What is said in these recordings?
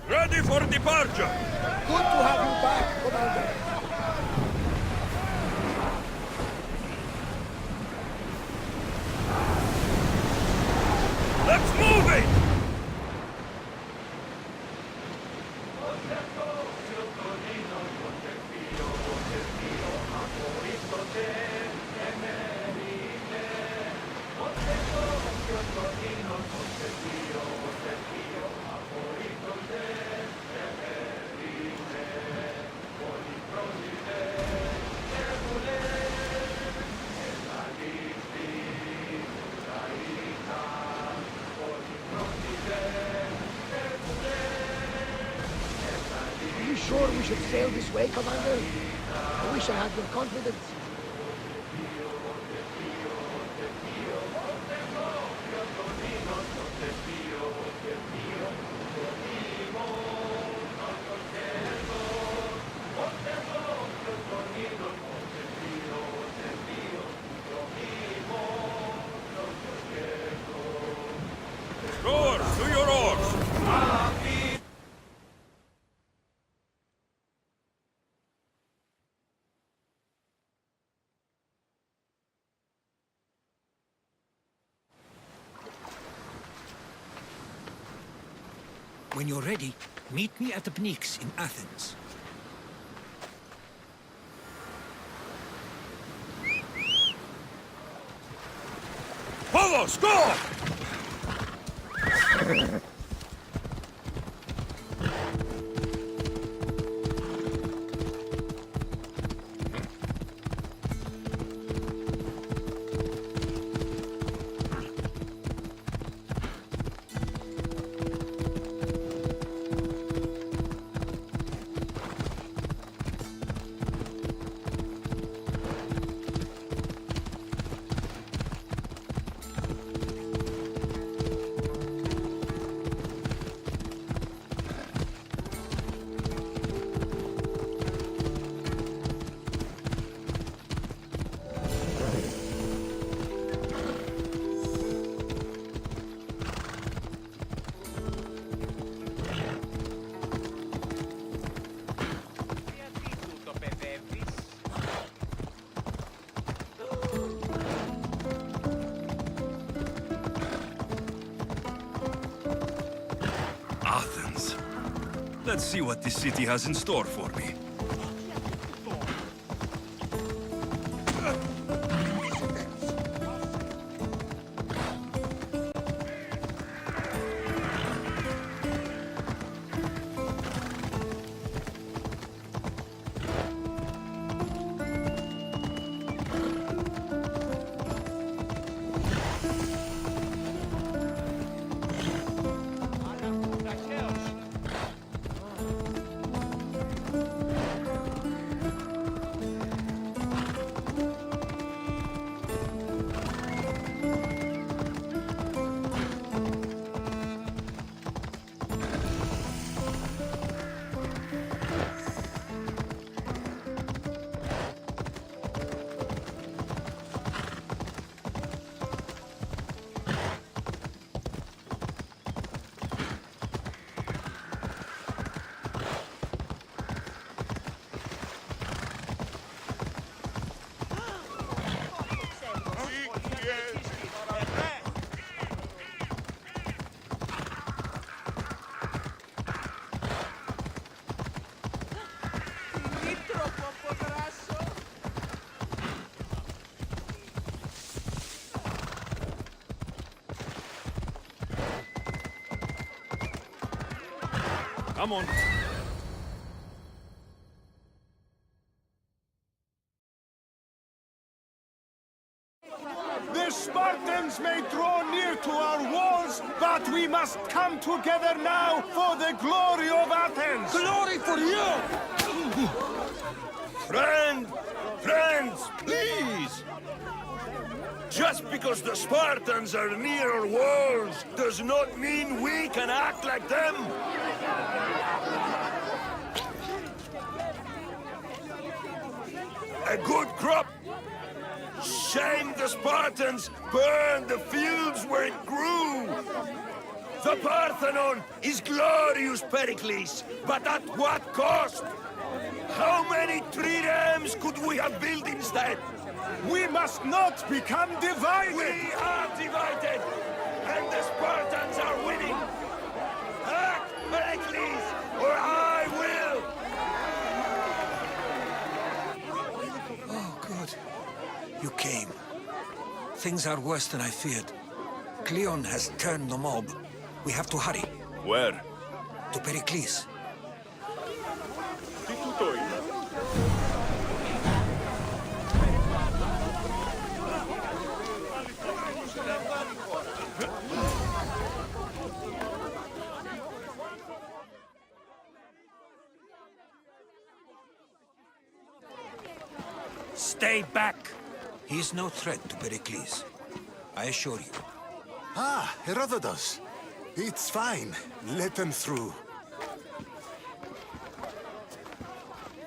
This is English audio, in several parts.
Ready for departure! Good to have you back, Commander. Let's move it! Are you sure we should sail this way, Commander? I wish I had your confidence. Rowers, to your oars! When you're ready, meet me at the Pnyx in Athens. Povos, go! Athens. Let's see what this city has in store for me. Come on. The Spartans may draw near to our walls, but we must come together now for the glory of Athens! Glory for you! Friends, please! Just because the Spartans are near our walls does not mean we can act like them! A good crop Shame the Spartans burned the fields where it grew! The Parthenon is glorious, Pericles, but at what cost? How many triremes could we have built instead? We must not become divided! We are divided, and the Spartans are winning! Act, Pericles, or I will! Oh, good. You came. Things are worse than I feared. Cleon has turned the mob. We have to hurry. Where? To Pericles. Stay back! He is no threat to Pericles. I assure you. Ah, Herodotus. It's fine. Let them through.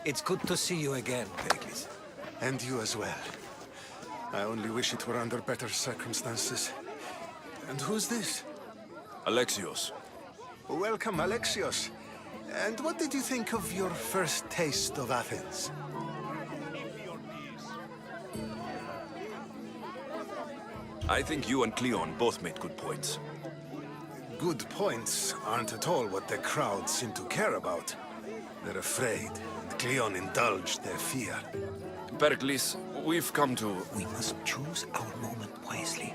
It's good to see you again, Pericles. And you as well. I only wish it were under better circumstances. And who's this? Alexios. Welcome, Alexios. And what did you think of your first taste of Athens? I think you and Cleon both made good points. Good points aren't at all what the crowd seem to care about. They're afraid, and Cleon indulged their fear. Pericles, we've come to... We must choose our moment wisely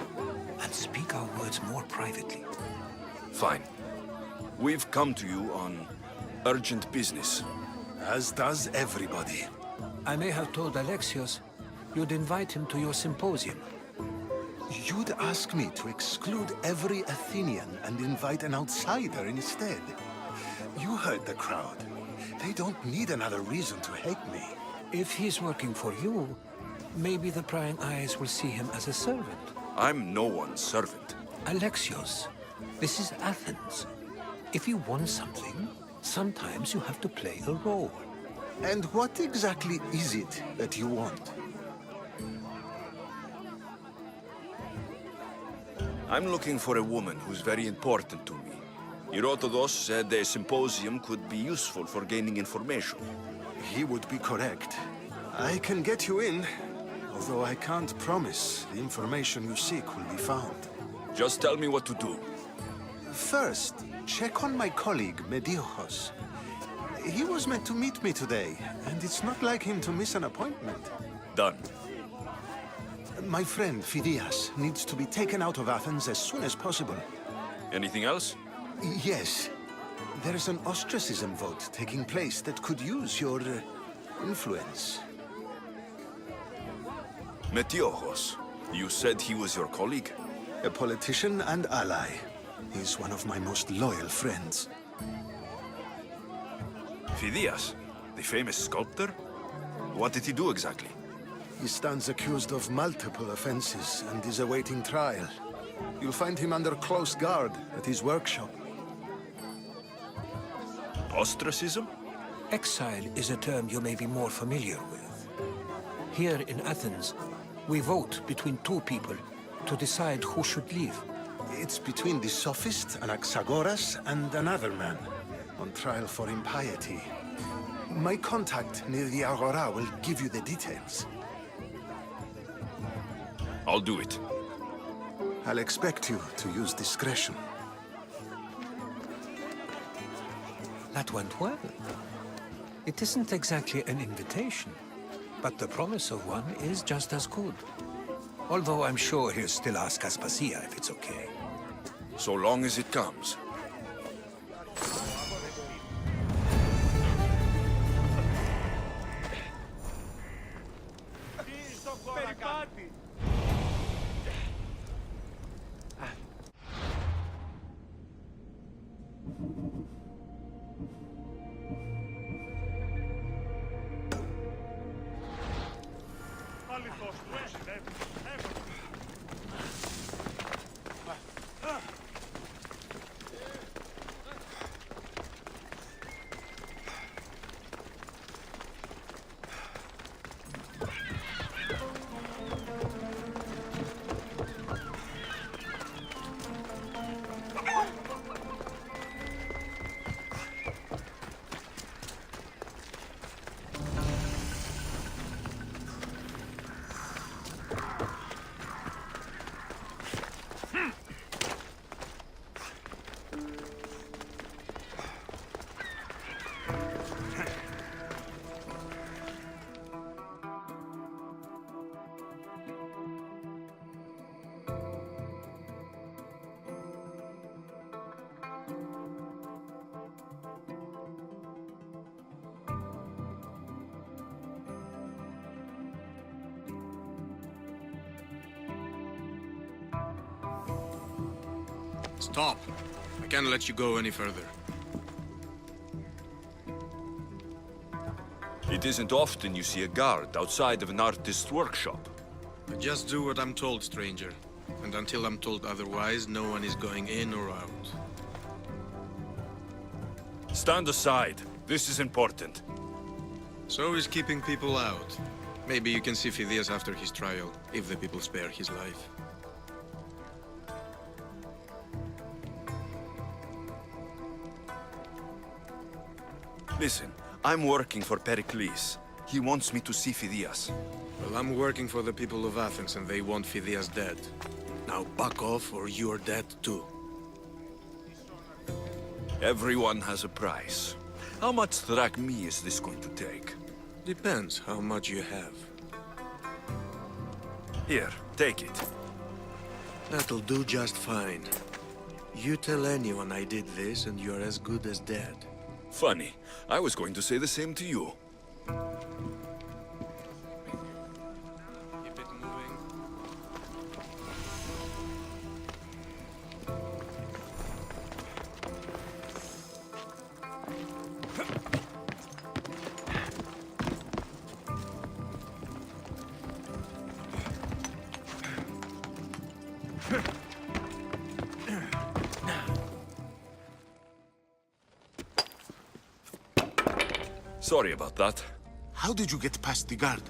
and speak our words more privately. Fine. We've come to you on urgent business. As does everybody. I may have told Alexios you'd invite him to your symposium. You'd ask me to exclude every Athenian and invite an outsider instead. You heard the crowd. They don't need another reason to hate me. If he's working for you, maybe the prying eyes will see him as a servant. I'm no one's servant. Alexios, this is Athens. If you want something, sometimes you have to play a role. And what exactly is it that you want? I'm looking for a woman who's very important to me. Herodotus said a symposium could be useful for gaining information. He would be correct. I can get you in, although I can't promise the information you seek will be found. Just tell me what to do. First, check on my colleague, Mediochos. He was meant to meet me today, and it's not like him to miss an appointment. Done. My friend, Phidias, needs to be taken out of Athens as soon as possible. Anything else? Yes. There's an ostracism vote taking place that could use your influence. Metiochos. You said he was your colleague? A politician and ally. He's one of my most loyal friends. Phidias, the famous sculptor? What did he do exactly? He stands accused of multiple offenses and is awaiting trial. You'll find him under close guard at his workshop. Ostracism? Exile is a term you may be more familiar with. Here in Athens, we vote between two people to decide who should leave. It's between the sophist Anaxagoras and another man, on trial for impiety. My contact near the Agora will give you the details. I'll do it. I'll expect you to use discretion. That went well. It isn't exactly an invitation, but the promise of one is just as good. Although I'm sure he'll still ask Aspasia if it's okay. So long as it comes. Stop. I can't let you go any further. It isn't often you see a guard outside of an artist's workshop. I just do what I'm told, stranger. And until I'm told otherwise, no one is going in or out. Stand aside. This is important. So is keeping people out. Maybe you can see Phidias after his trial, if the people spare his life. Listen, I'm working for Pericles. He wants me to see Phidias. Well, I'm working for the people of Athens, and they want Phidias dead. Now back off, or you're dead too. Everyone has a price. How much drachmae is this going to take? Depends how much you have. Here, take it. That'll do just fine. You tell anyone I did this, and you're as good as dead. Funny. I was going to say the same to you. Keep it moving. Sorry about that. How did you get past the guard?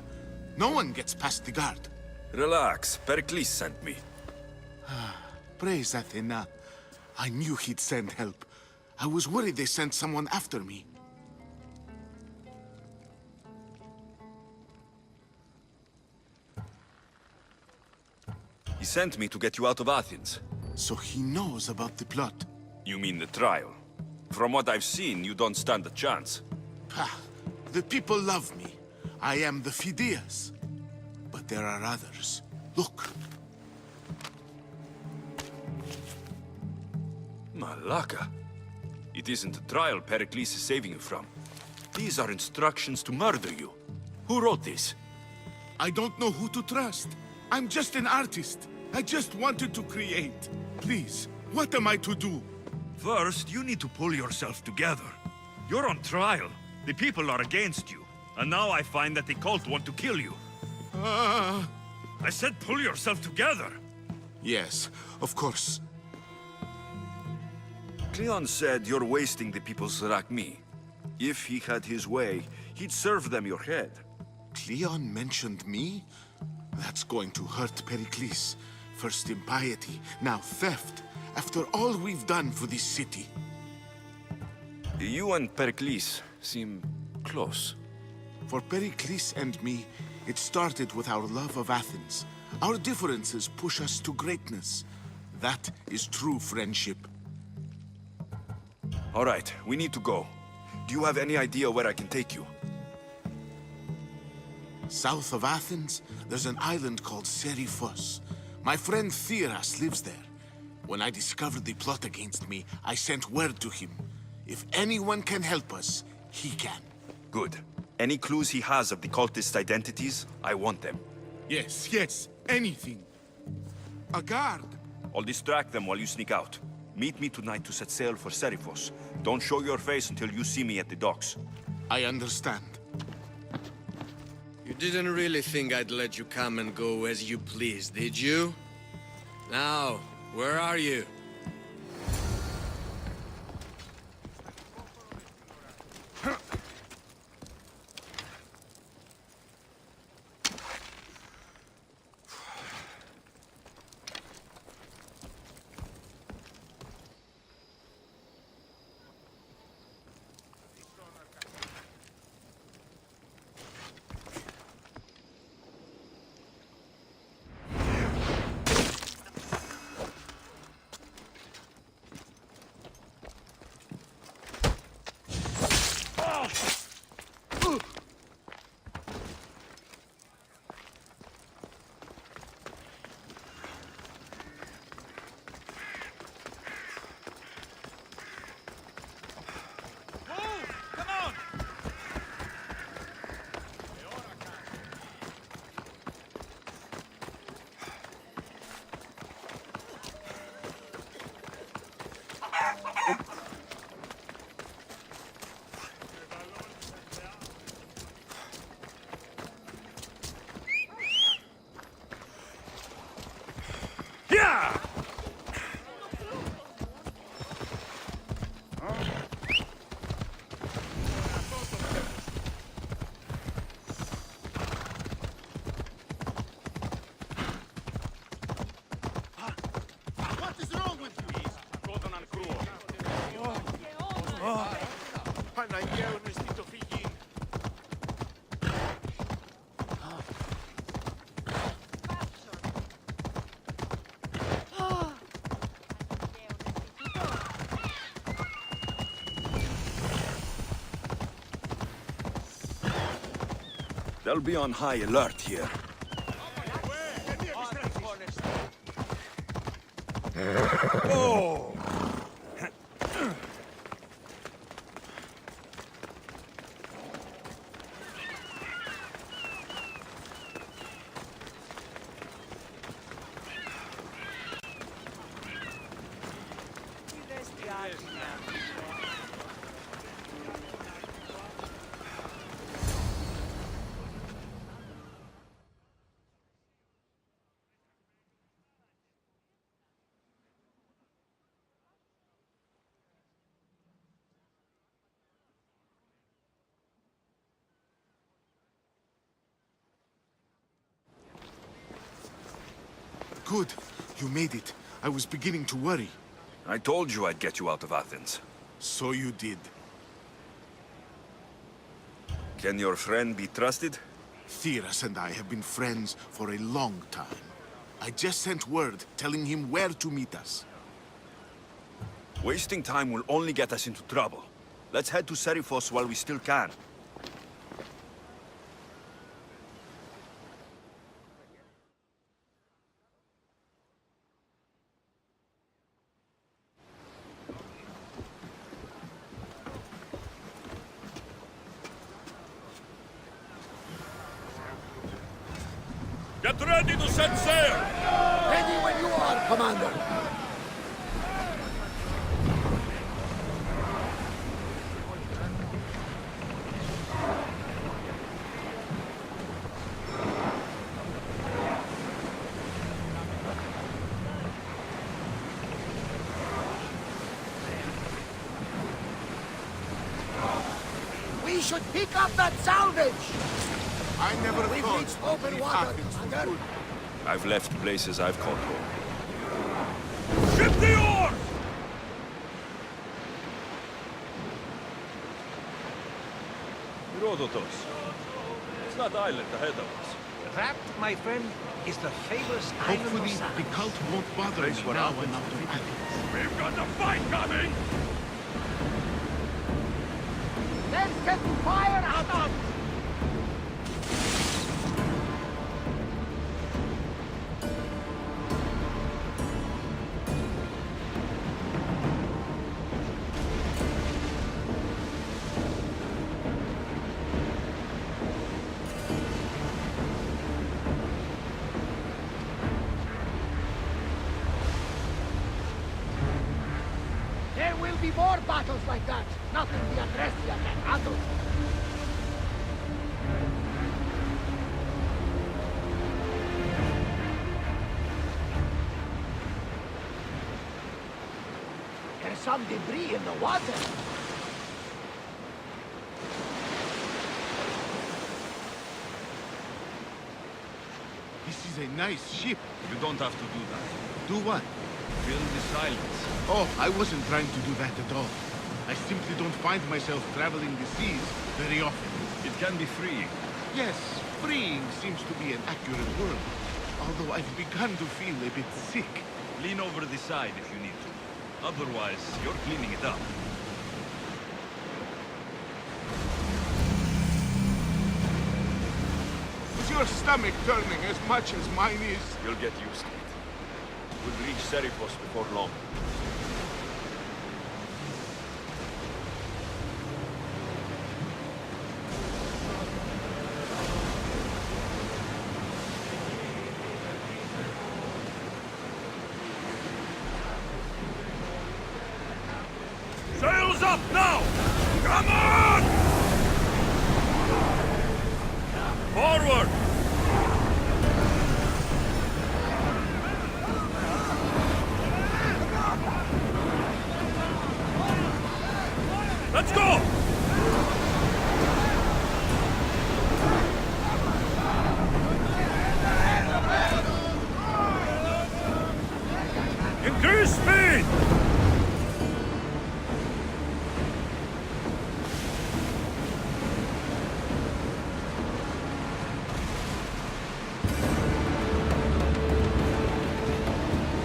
No one gets past the guard. Relax. Pericles sent me. Praise Athena. I knew he'd send help. I was worried they sent someone after me. He sent me to get you out of Athens. So he knows about the plot. You mean the trial? From what I've seen, you don't stand a chance. Ha! The people love me. I am the Phidias. But there are others. Look. Malaka. It isn't a trial Pericles is saving you from. These are instructions to murder you. Who wrote this? I don't know who to trust. I'm just an artist. I just wanted to create. Please, what am I to do? First, you need to pull yourself together. You're on trial. The people are against you. And now I find that the cult want to kill you. I said pull yourself together. Yes, of course. Cleon said you're wasting the people's drachmae. If he had his way, he'd serve them your head. Cleon mentioned me? That's going to hurt Pericles. First impiety, now theft. After all we've done for this city. You and Pericles seem close. For Pericles and me, it started with our love of Athens. Our differences push us to greatness. That is true friendship. All right, we need to go. Do you have any idea where I can take you? South of Athens, there's an island called Seriphos. My friend Theras lives there. When I discovered the plot against me, I sent word to him. If anyone can help us, he can. Good. Any clues he has of the cultists' identities, I want them. Yes, anything. A guard. I'll distract them while you sneak out. Meet me tonight to set sail for Seriphos. Don't show your face until you see me at the docks. I understand. You didn't really think I'd let you come and go as you please, did you? Now, where are you? They'll be on high alert here. Oh! Good. You made it. I was beginning to worry. I told you I'd get you out of Athens. So you did. Can your friend be trusted? Theras and I have been friends for a long time. I just sent word telling him where to meet us. Wasting time will only get us into trouble. Let's head to Seriphos while we still can. Get ready to set sail! Ready when you are, Commander. We should pick up that salvage! I never We've thought reached open leave water, Athens for Commander. good. I've left places I've controlled. Ship the oars! Herodotus. It's that island ahead of us. That, my friend, is the famous island of Hopefully, Samos. the cult won't bother me now when out of Athens. We've got a fight coming! Then set fire at us! There will be more battles like that. Nothing we addressed yet can handle. There's some debris in the water. This is a nice ship. You don't have to do that. Do what? Fill the silence. Oh, I wasn't trying to do that at all. I simply don't find myself traveling the seas very often. It can be freeing. Yes, freeing seems to be an accurate word. Although I've begun to feel a bit sick. Lean over the side if you need to. Otherwise, you're cleaning it up. Is your stomach turning as much as mine is? You'll get used to it. We'll reach Seriphos before long. Sails up now! Come on! Forward! Let's go! Increase speed!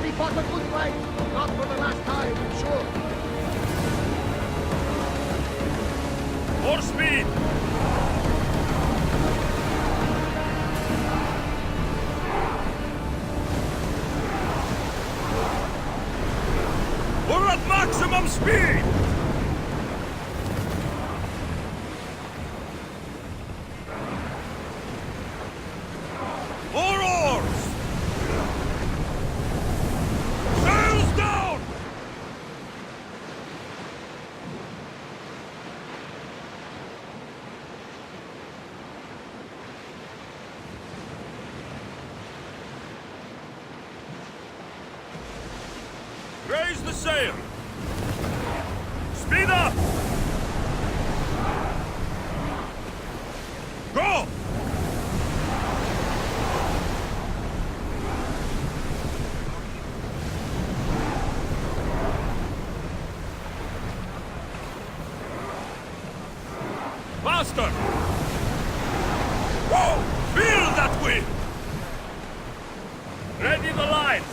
We fought a good fight. Not for the last time, I'm sure. More speed! some speed! More oars! Sails down! Raise the sail! Speed up! Go! Faster! Whoa! Feel that wind! Ready the lines!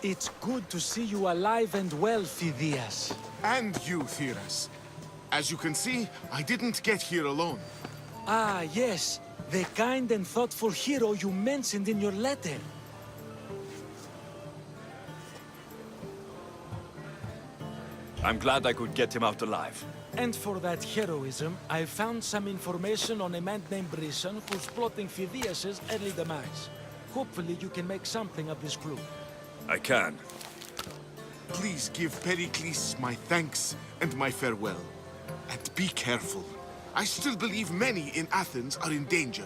It's good to see you alive and well, Phidias. And you, Theras. As you can see, I didn't get here alone. Ah, yes. The kind and thoughtful hero you mentioned in your letter. I'm glad I could get him out alive. And for that heroism, I found some information on a man named Brisson who's plotting Phidias' early demise. Hopefully you can make something of this clue. I can. Please give Pericles my thanks and my farewell. And be careful. I still believe many in Athens are in danger.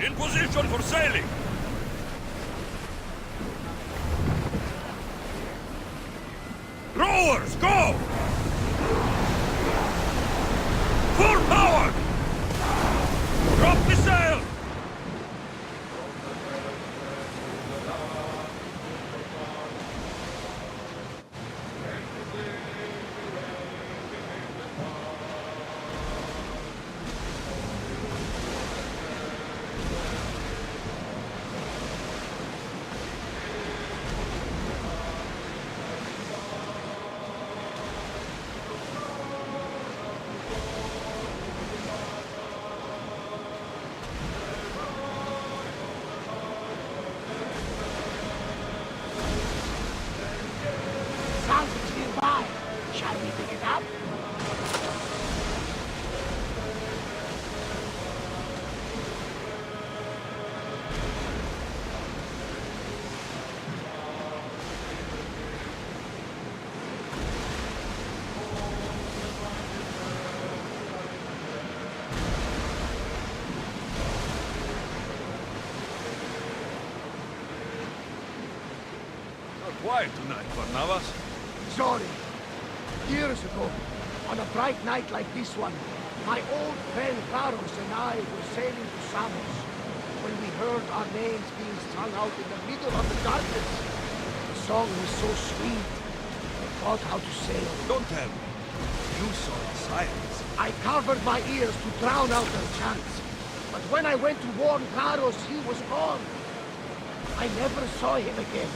In position for sailing! Rowers, go! Full power! Drop the sail! Sounds nearby. Shall we pick it up? You're quiet tonight, Barnabas. Sorry. Years ago, on a bright night like this one, my old friend Claros and I were sailing to Samos when we heard our names being sung out in the middle of the darkness. The song was so sweet, I thought how to sail. Don't tell me. You saw the sirens. I covered my ears to drown out their chants. But when I went to warn Claros, he was gone. I never saw him again.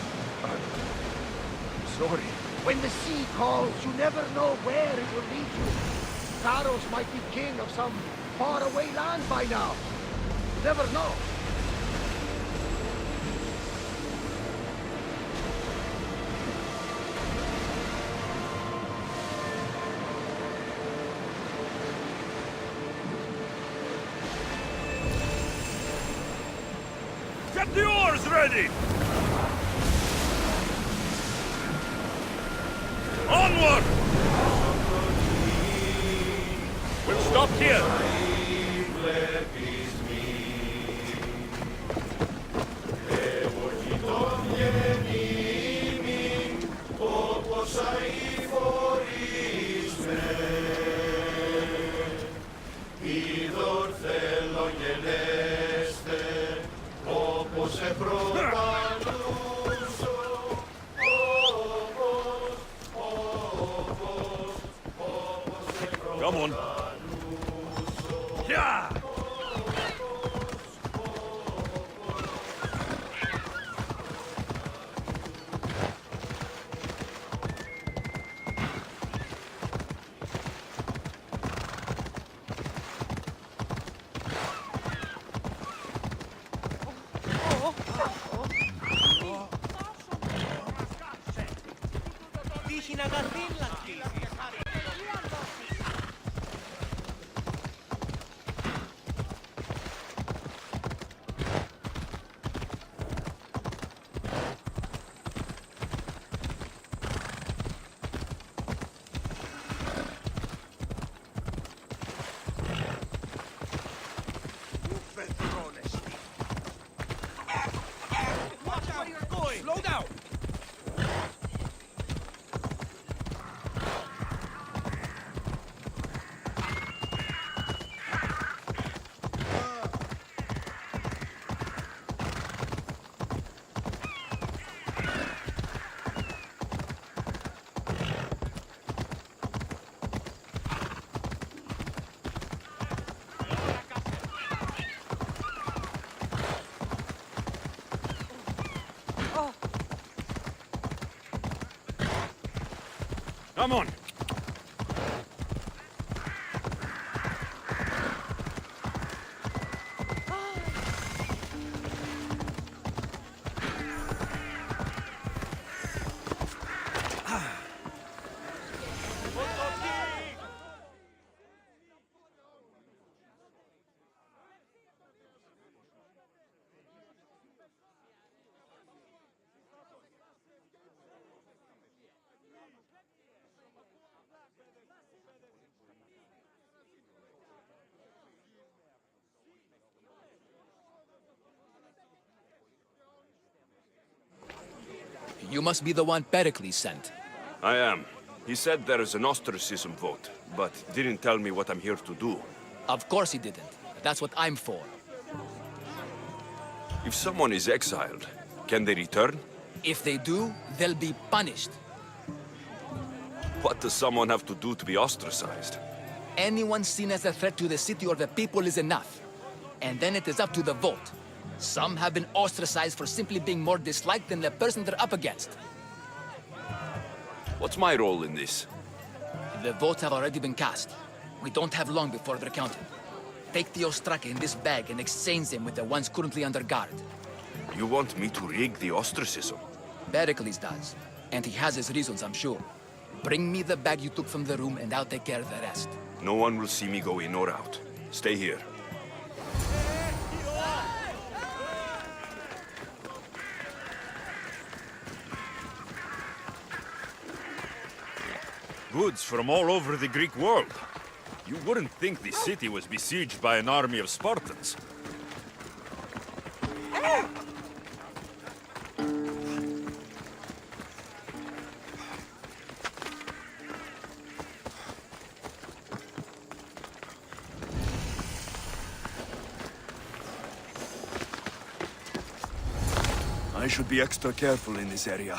Sorry. When the sea calls, you never know where it will lead you. Claros might be king of some faraway land by now. You never know. Get the oars ready! Onward! We'll stop here. Come on. Yeah! Slow down! Come on. You must be the one Pericles sent. I am. He said there is an ostracism vote, but didn't tell me what I'm here to do. Of course he didn't. That's what I'm for. If someone is exiled, can they return? If they do, they'll be punished. What does someone have to do to be ostracized? Anyone seen as a threat to the city or the people is enough. And then it is up to the vote. Some have been ostracized for simply being more disliked than the person they're up against. What's my role in this? The votes have already been cast. We don't have long before they're counted. Take the ostraka in this bag and exchange them with the ones currently under guard. You want me to rig the ostracism? Pericles does. And he has his reasons, I'm sure. Bring me the bag you took from the room and I'll take care of the rest. No one will see me go in or out. Stay here. Goods from all over the Greek world. You wouldn't think the city was besieged by an army of Spartans. I should be extra careful in this area.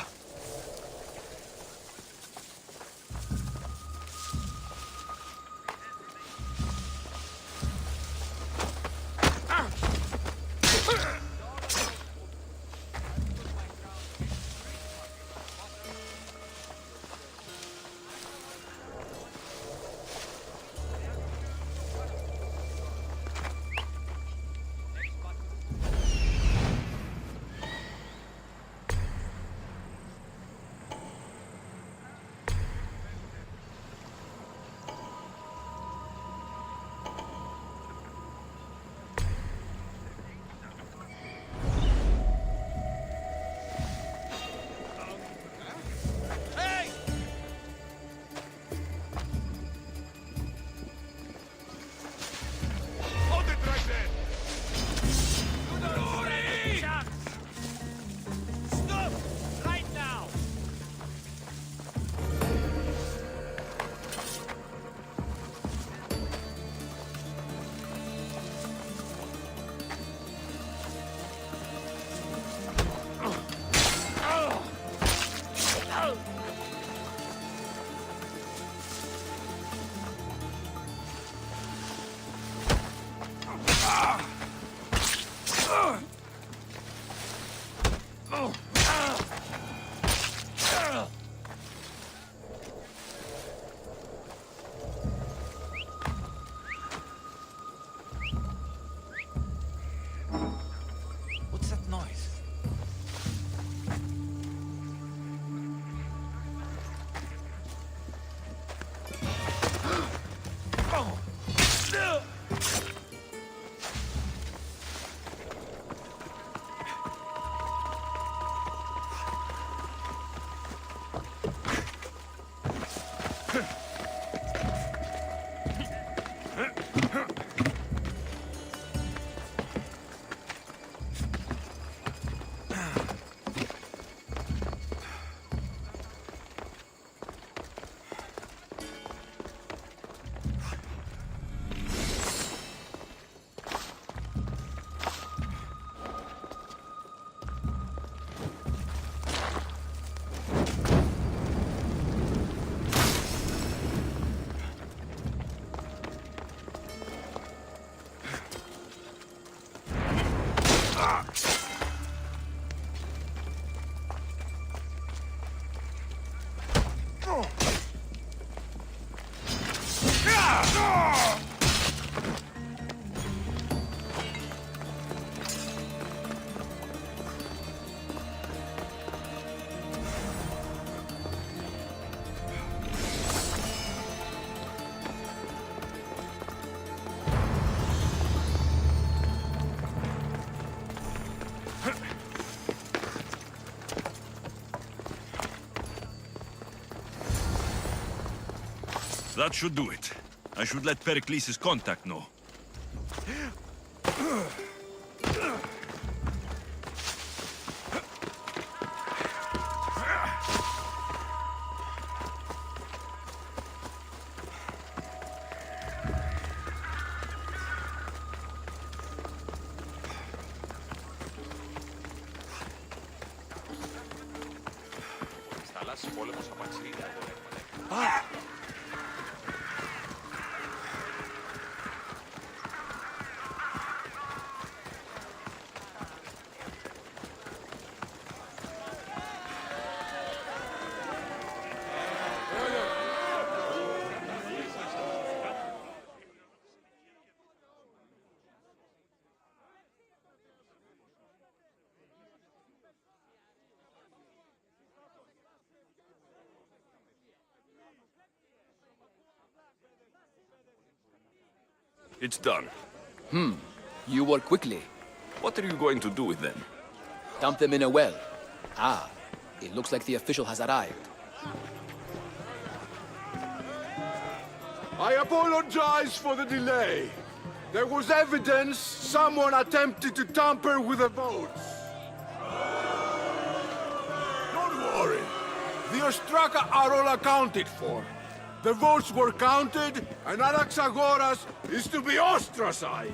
that noise? That should do it. I should let Pericles' contact know. It's done. You work quickly. What are you going to do with them? Dump them in a well. Ah, it looks like the official has arrived. I apologize for the delay. There was evidence someone attempted to tamper with the votes. Don't worry. The Ostraka are all accounted for. The votes were counted, and Anaxagoras is to be ostracized.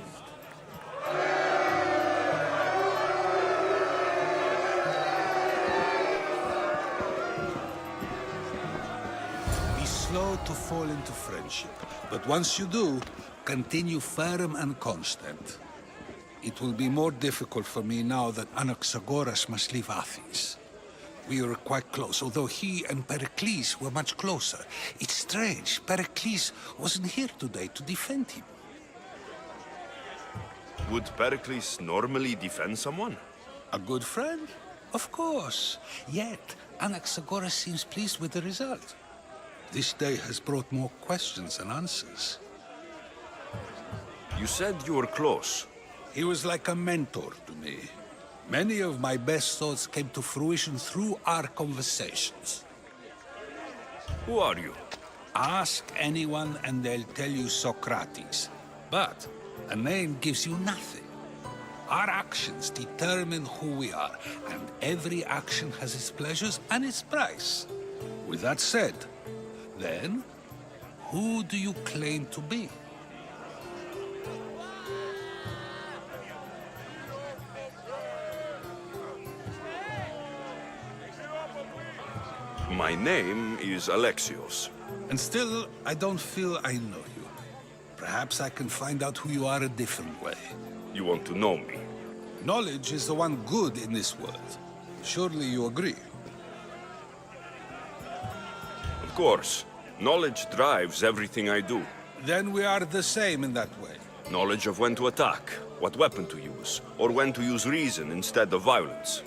Be slow to fall into friendship, but once you do, continue firm and constant. It will be more difficult for me now that Anaxagoras must leave Athens. We were quite close, although he and Pericles were much closer. It's strange, Pericles wasn't here today to defend him. Would Pericles normally defend someone? A good friend? Of course. Yet, Anaxagoras seems pleased with the result. This day has brought more questions than answers. You said you were close. He was like a mentor to me. Many of my best thoughts came to fruition through our conversations. Who are you? Ask anyone and they'll tell you Socrates. But a name gives you nothing. Our actions determine who we are, and every action has its pleasures and its price. With that said, then, who do you claim to be? My name is Alexios. And still, I don't feel I know you. Perhaps I can find out who you are a different way. You want to know me? Knowledge is the one good in this world. Surely you agree? Of course. Knowledge drives everything I do. Then we are the same in that way. Knowledge of when to attack, what weapon to use, or when to use reason instead of violence.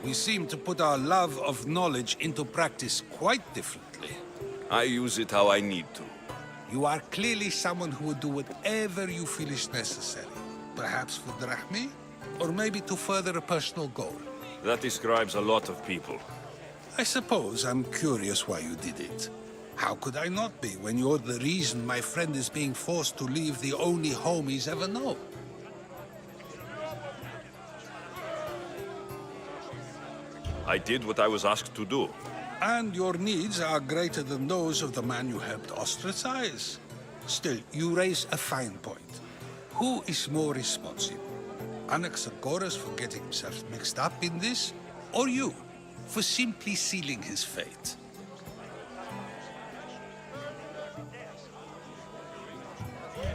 We seem to put our love of knowledge into practice quite differently. I use it how I need to. You are clearly someone who would do whatever you feel is necessary. Perhaps for drachmi, or maybe to further a personal goal. That describes a lot of people. I suppose I'm curious why you did it. How could I not be when you're the reason my friend is being forced to leave the only home he's ever known? I did what I was asked to do. And your needs are greater than those of the man you helped ostracize. Still, you raise a fine point. Who is more responsible? Anaxagoras for getting himself mixed up in this, or you, for simply sealing his fate?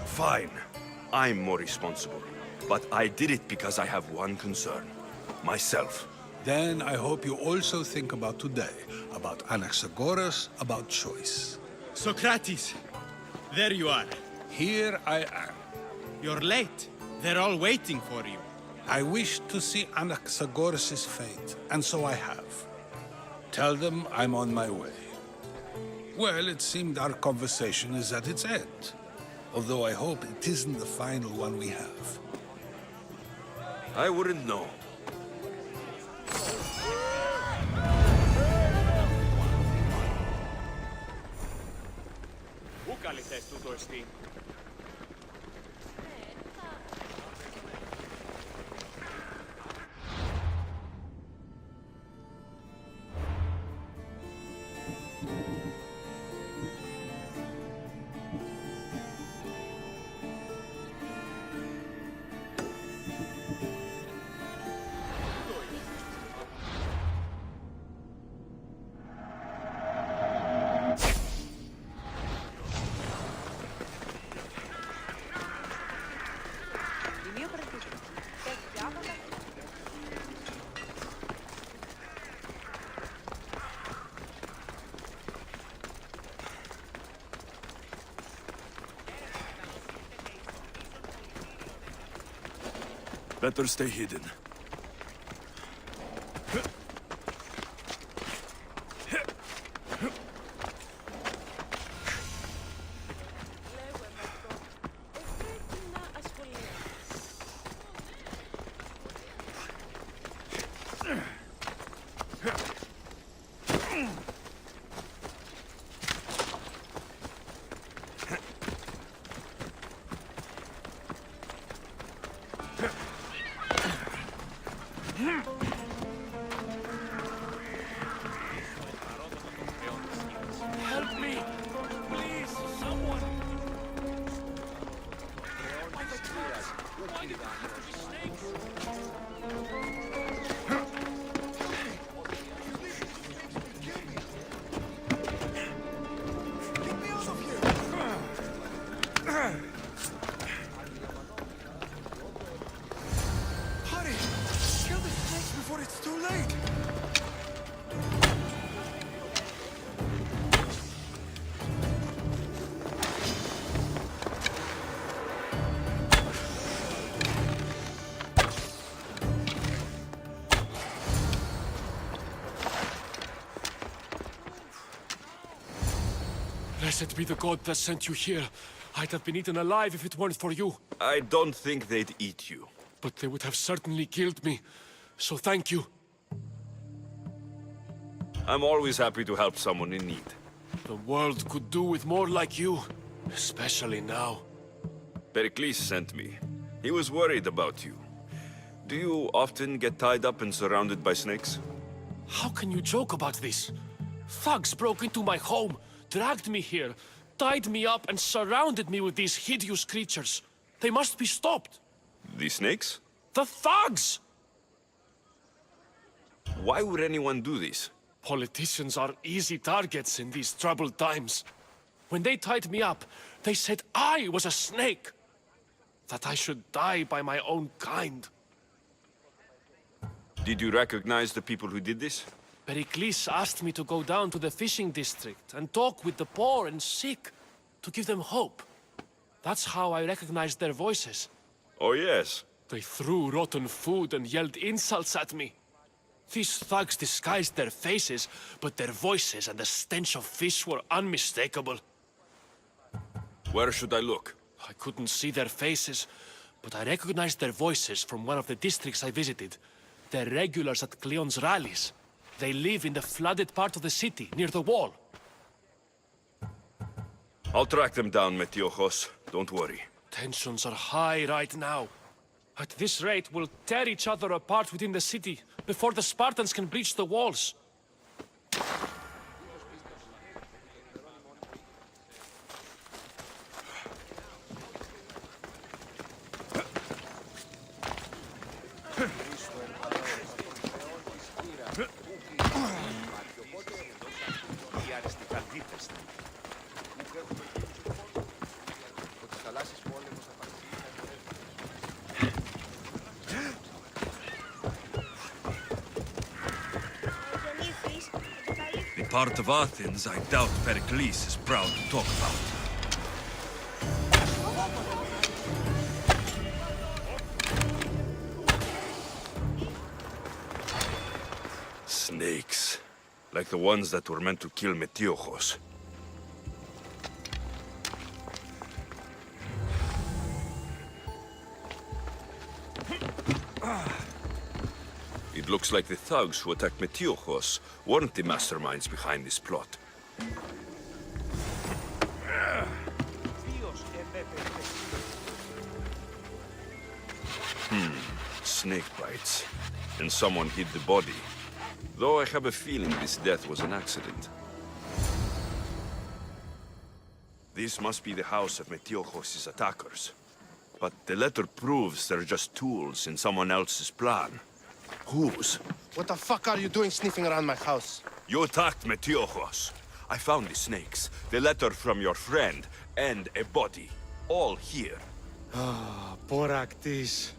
Fine. I'm more responsible. But I did it because I have one concern. Myself. Then I hope you also think about today, about Anaxagoras, about choice. Socrates! There you are. Here I am. You're late. They're all waiting for you. I wish to see Anaxagoras' fate, and so I have. Tell them I'm on my way. Well, it seemed our conversation is at its end. Although I hope it isn't the final one we have. I wouldn't know. Πού καλυθές τούτο εστί? Better stay hidden. Help me! Please, someone! Hurry! Kill the snakes before it's too late! Blessed be the god that sent you here. I'd have been eaten alive if it weren't for you. I don't think they'd eat you. But they would have certainly killed me. So thank you. I'm always happy to help someone in need. The world could do with more like you. Especially now. Pericles sent me. He was worried about you. Do you often get tied up and surrounded by snakes? How can you joke about this? Thugs broke into my home, dragged me here, tied me up and surrounded me with these hideous creatures. They must be stopped. The snakes? The thugs! Why would anyone do this? Politicians are easy targets in these troubled times. When they tied me up, they said I was a snake. That I should die by my own kind. Did you recognize the people who did this? Pericles asked me to go down to the fishing district and talk with the poor and sick, to give them hope. That's how I recognized their voices. Oh, yes. They threw rotten food and yelled insults at me. These thugs disguised their faces, but their voices and the stench of fish were unmistakable. Where should I look? I couldn't see their faces, but I recognized their voices from one of the districts I visited. They're regulars at Cleon's rallies. They live in the flooded part of the city, near the wall. I'll track them down, Metiojos. Don't worry. Tensions are high right now. At this rate, we'll tear each other apart within the city before the Spartans can breach the walls. The part of Athens I doubt Pericles is proud to talk about. Snakes. Like the ones that were meant to kill Metiojos. It looks like the thugs who attacked Metiojos weren't the masterminds behind this plot. Snake bites. And someone hid the body. Though I have a feeling this death was an accident. This must be the house of Metiojos' attackers. But the letter proves they're just tools in someone else's plan. Whose? What the fuck are you doing sniffing around my house? You attacked Metiojos. I found the snakes, the letter from your friend, and a body. All here. Boraktis.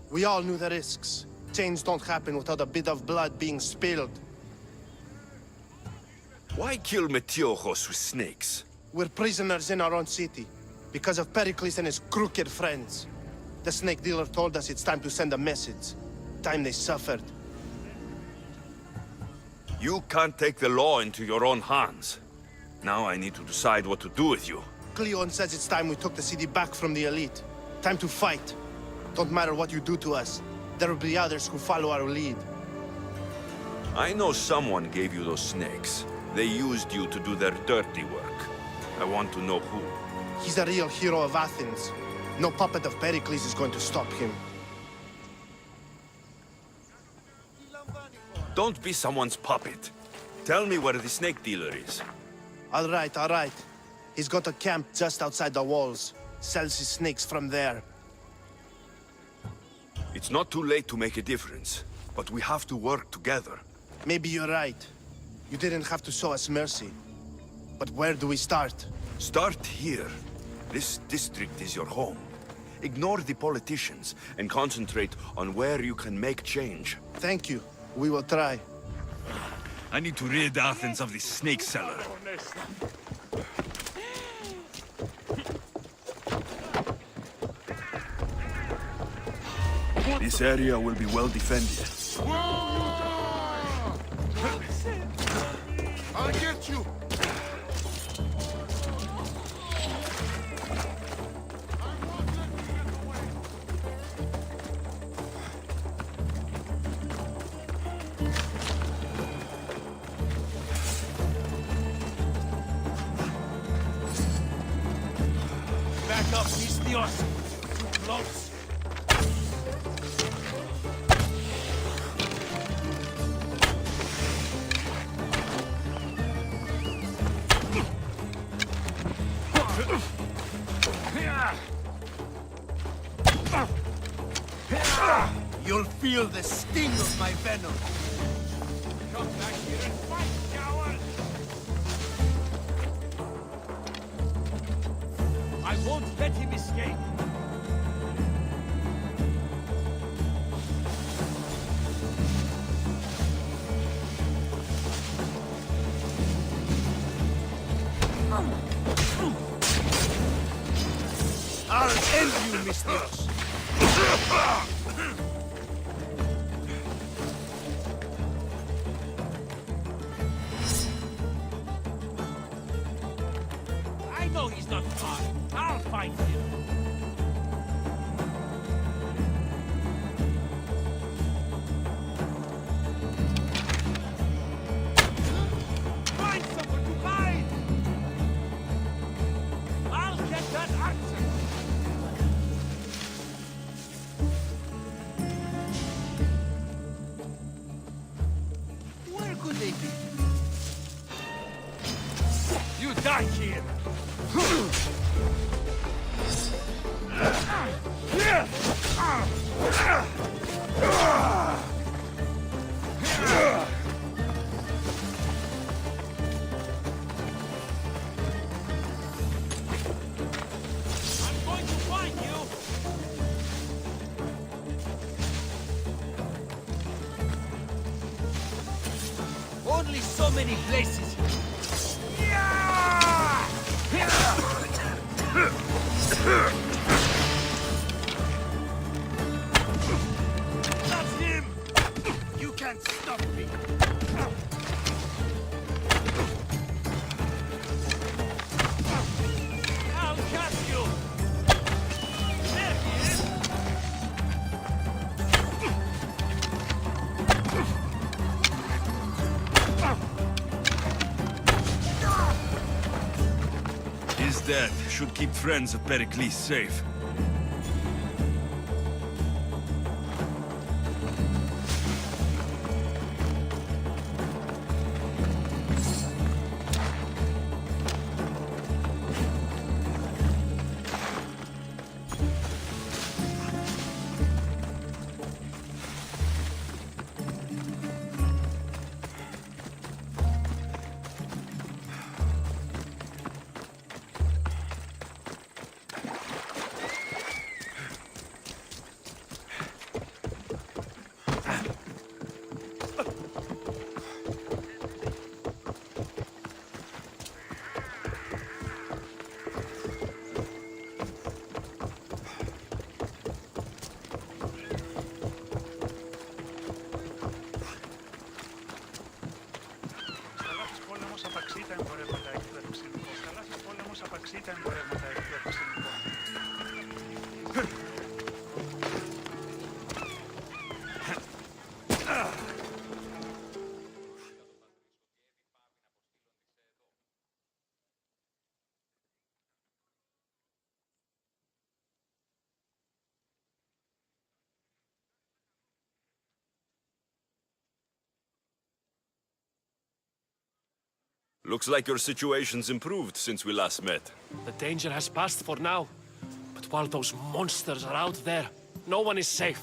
We all knew the risks. Change don't happen without a bit of blood being spilled. Why kill Metiojos with snakes? We're prisoners in our own city, because of Pericles and his crooked friends. The snake dealer told us it's time to send a message. Time they suffered. You can't take the law into your own hands. Now I need to decide what to do with you. Cleon says it's time we took the city back from the elite. Time to fight. Don't matter what you do to us. There will be others who follow our lead. I know someone gave you those snakes. They used you to do their dirty work. I want to know who. He's a real hero of Athens. No puppet of Pericles is going to stop him. Don't be someone's puppet. Tell me where the snake dealer is. All right, all right. He's got a camp just outside the walls. Sells his snakes from there. It's not too late to make a difference, but we have to work together. Maybe you're right. You didn't have to show us mercy. But where do we start? Start here. This district is your home. Ignore the politicians and concentrate on where you can make change. Thank you. We will try. I need to rid Athens of this snake seller. This area will be well defended. I'll get you! Back up, Mistios! Too close! You'll feel the sting of my venom. Come back here and fight, coward! I won't let him escape! I'll end you, Mistios. I know he's not far. I'll find him. Find someone to hide! I'll get that answer! Where could they be? You die here! I'm going to find you! Only so many places. That's him! You can't stop me! I'll catch you! There he is! His death should keep friends of Pericles safe. Looks like your situation's improved since we last met. The danger has passed for now. But while those monsters are out there, no one is safe.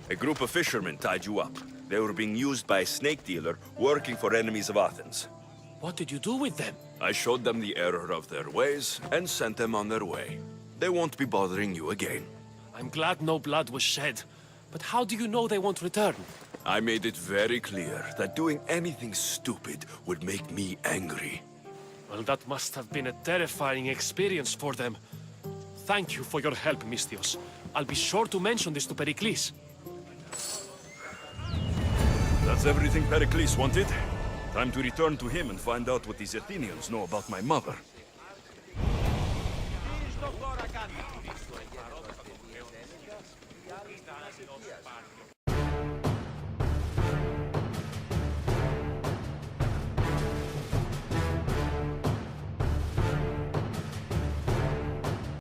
A group of fishermen tied you up. They were being used by a snake dealer working for enemies of Athens. What did you do with them? I showed them the error of their ways and sent them on their way. They won't be bothering you again. I'm glad no blood was shed. But how do you know they won't return? I made it very clear that doing anything stupid would make me angry. Well, that must have been a terrifying experience for them. Thank you for your help, Misthios. I'll be sure to mention this to Pericles. That's everything Pericles wanted. Time to return to him and find out what these Athenians know about my mother.